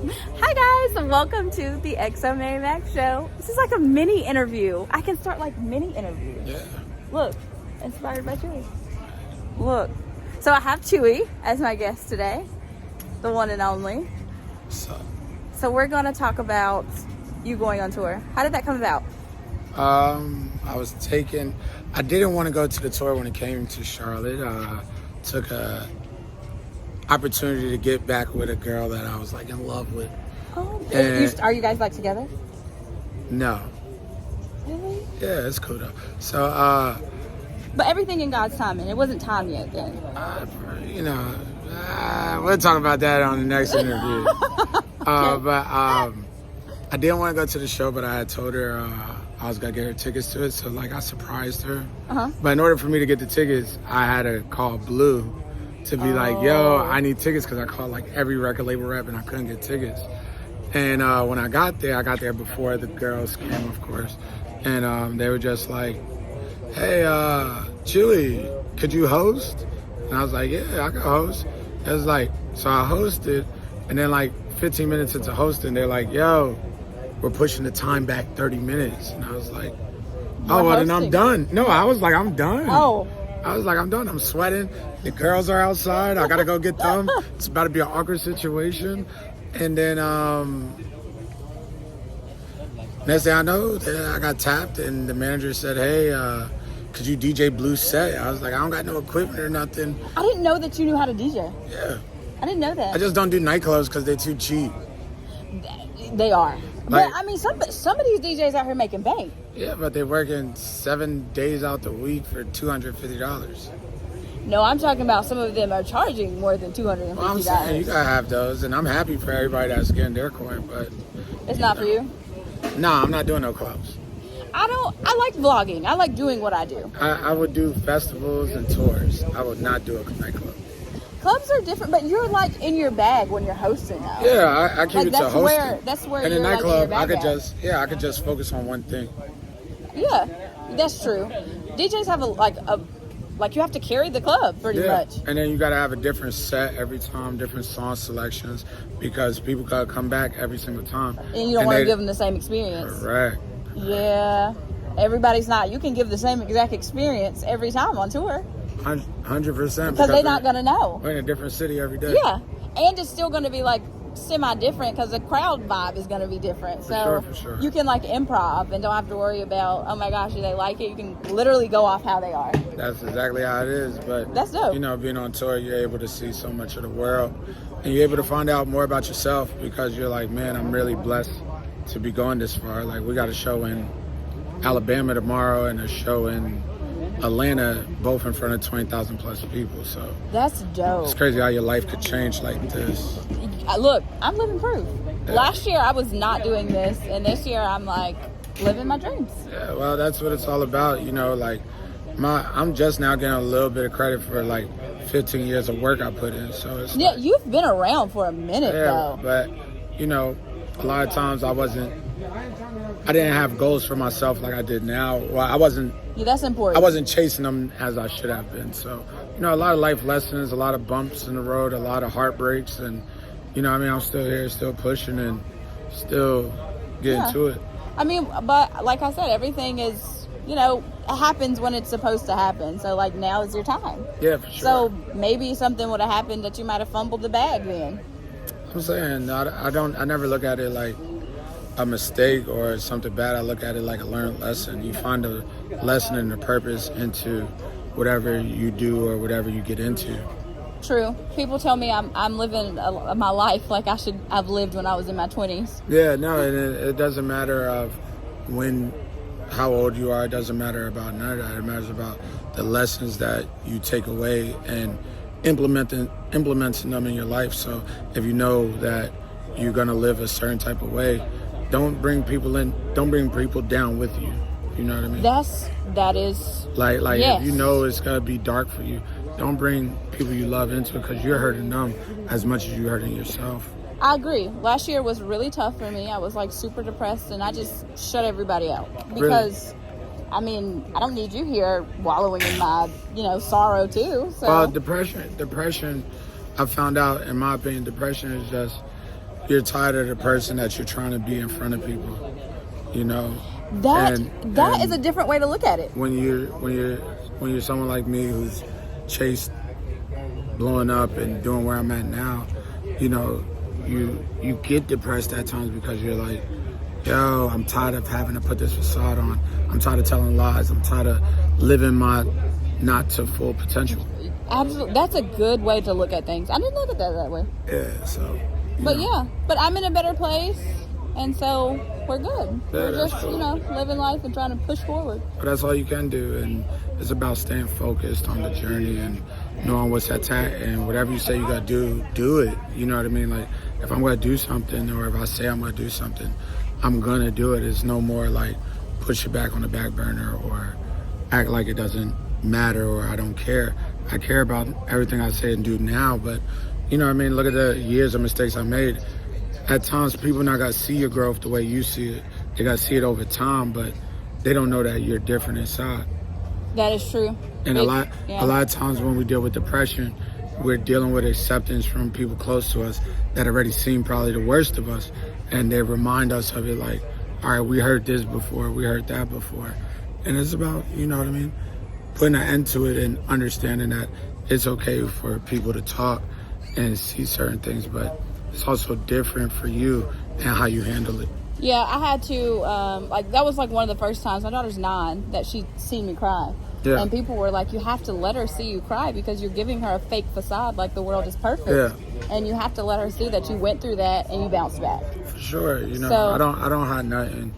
Hi guys, and welcome to the XoMaryMak show. This is like a mini interview. I can start like mini interviews. Yeah. Look, inspired by Chewy. Look. So I have Chewy as my guest today, the one and only. So we're going to talk about you going on tour. How did that come about? I didn't want to go to the tour when it came to Charlotte. Took a opportunity to get back with a girl that I was like in love with. Oh, And- are you guys like together? No. Really? Yeah, it's cool though. So, But everything in God's timing. It wasn't time yet then. we'll talk about that on the next interview. I didn't want to go to the show, but I had told her I was gonna get her tickets to it. So like I surprised her. But in order for me to get the tickets, I had to call Blue to be like, yo, I need tickets, because I called like every record label rep and I couldn't get tickets. And when I got there before the girls came, of course. And they were just like, hey, Chewy, could you host? And I was like, yeah, I can host. It was like, so I hosted, and then like 15 minutes into hosting, they're like, yo, we're pushing the time back 30 minutes. And I was like, oh, well, then I'm done. No, I was like, I'm done. Oh. I was like, I'm done. I'm sweating. The girls are outside. I got to go get them. It's about to be an awkward situation. And then next thing I know, I got tapped, and the manager said, hey, could you DJ Blue's set? I was like, I don't got no equipment or nothing. I didn't know that you knew how to DJ. Yeah. I didn't know that. I just don't do nightclubs because they're too cheap. They are. Like- But I mean, some of these DJs out here making bank. Yeah, but they're working 7 days out the week for $250. No, I'm talking about some of them are charging more than $250. Well, I'm saying you gotta have those, and I'm happy for everybody that's getting their coin, but It's not for you. nah, I'm not doing no clubs. I like vlogging. I like doing what I do. I would do festivals and tours. I would not do a nightclub. Clubs are different, but you're like in your bag when you're hosting though. Yeah, I keep Like it to hosting. that's where And you're in like in your nightclub, bag I could just focus on one thing. Yeah, that's true. DJs have like you have to carry the club pretty much. And then you gotta have a different set every time, different song selections, because people gotta come back every single time. And you don't want to give them the same experience. Correct. Yeah, everybody's not. You can give the same exact experience every time on tour 100%. because they're not gonna know. We're in a different city every day. Yeah, and it's still going to be like semi-different because the crowd vibe is going to be different. So For sure. you can like improv and don't have to worry about, oh my gosh, do they like it? You can literally go off how they are. That's exactly how it is. But That's dope. being on tour, you're able to see so much of the world, and you're able to find out more about yourself, because you're like, man, I'm really blessed to be going this far. Like, we got a show in Alabama tomorrow and a show in Atlanta, both in front of 20,000 plus people. So That's dope. it's crazy how your life could change like this. Look, I'm living proof. Last year I was not doing this, and this year I'm like living my dreams. Yeah, well, that's what it's all about. Like I'm just now getting a little bit of credit for like 15 years of work I put in. So it's Yeah, you've been around for a minute though. but a lot of times I didn't have goals for myself like I did now. Well, Yeah, that's important. I wasn't chasing them as I should have been. So, a lot of life lessons, a lot of bumps in the road, a lot of heartbreaks, and I'm still here, still pushing, and still getting to it. I mean, but like I said, everything is, it happens when it's supposed to happen. So like now is your time. Yeah, for sure. So maybe something would have happened that you might have fumbled the bag then. I'm saying I never look at it like a mistake or something bad. I look at it like a learned lesson. You find a lesson and a purpose into whatever you do or whatever you get into. True. People tell me I'm living my life like I've lived when I was in my 20s. Yeah, no, and it doesn't matter of how old you are. It doesn't matter about none of that. It matters about the lessons that you take away and implementing them in your life. So if you know that you're gonna live a certain type of way, don't bring people down with you. You know what I mean? That is like yes. If you know it's gonna be dark for you, don't bring people you love into it, because you're hurting them as much as you're hurting yourself. I agree. Last year was really tough for me. I was like super depressed, and I just shut everybody out because I mean, I don't need you here wallowing in my, sorrow too. So Well, depression, I found out, in my opinion, depression is just, you're tired of the person that you're trying to be in front of people, you know. That is a different way to look at it. When you're someone like me who's chased blowing up and doing where I'm at now, you know, you get depressed at times because you're like, yo, I'm tired of having to put this facade on. I'm tired of telling lies. I'm tired of living my not to full potential. Absolutely. That's a good way to look at things. I didn't look at that way. Yeah, so. But I'm in a better place, and so we're good. We're just, cool. you know, living life and trying to push forward. But that's all you can do, and it's about staying focused on the journey and knowing what's at and whatever you say you gotta do it. You know what I mean? Like, if I'm gonna do something, or if I say I'm gonna do something, I'm gonna do it. It's no more like push it back on the back burner or act like it doesn't matter or I don't care. I care about everything I say and do now, but you know what I mean? Look at the years of mistakes I made. At times, people not gotta see your growth the way you see it. They gotta see it over time, but they don't know that you're different inside. That is true. And a lot of times when we deal with depression, we're dealing with acceptance from people close to us that already seen probably the worst of us, and they remind us of it like, all right, we heard this before, we heard that before. And it's about, you know what I mean, putting an end to it and understanding that it's okay for people to talk and see certain things, but it's also different for you and how you handle it. Yeah, I had to, that was like one of the first times, my daughter's 9, that she'd seen me cry. Yeah. And people were like, you have to let her see you cry because you're giving her a fake facade like the world is perfect. Yeah. And you have to let her see that you went through that and you bounced back. For sure. You know, I don't hide nothing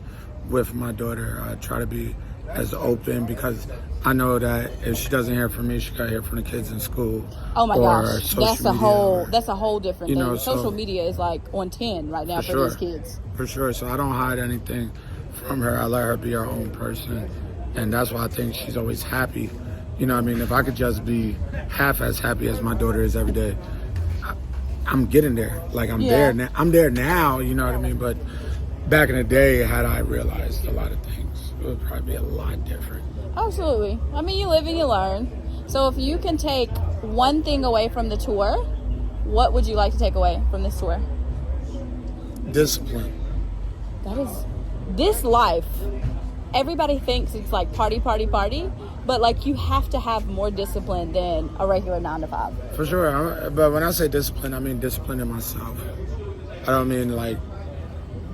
with my daughter. I try to be as open because I know that if she doesn't hear from me, she got to hear from the kids in school. Oh my gosh, that's a whole different thing. Know, social media is like on 10 right now for these kids. For sure. So I don't hide anything from her. I let her be her own person, and that's why I think she's always happy. You know what I mean? If I could just be half as happy as my daughter is every day, I'm getting there. Like I'm there now. I'm there now. You know what I mean? But back in the day, had I realized a lot of things, it would probably be a lot different. Absolutely. I mean, you live and you learn. So if you can take one thing away from the tour, what would you like to take away from this tour? Discipline. That is, this life, everybody thinks it's like party, but like you have to have more discipline than a regular 9 to 5. For sure. But when I say discipline, I mean discipline in myself. I don't mean like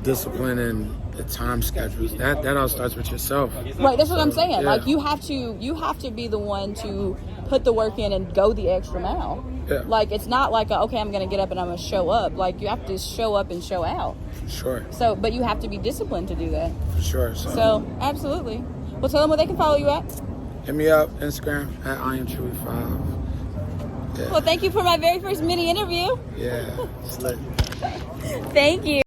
discipline in the time schedules. That all starts with yourself. Right, that's what I'm saying. Yeah. Like you have to be the one to put the work in and go the extra mile. Yeah. Like it's not like okay, I'm gonna get up and I'm gonna show up. Like you have to show up and show out. For sure. So, but you have to be disciplined to do that. For sure. So absolutely. Well, tell them where they can follow you at. Hit me up, Instagram at IamChewy5. Yeah. Well, thank you for my very first mini interview. Yeah, it's lit. Thank you.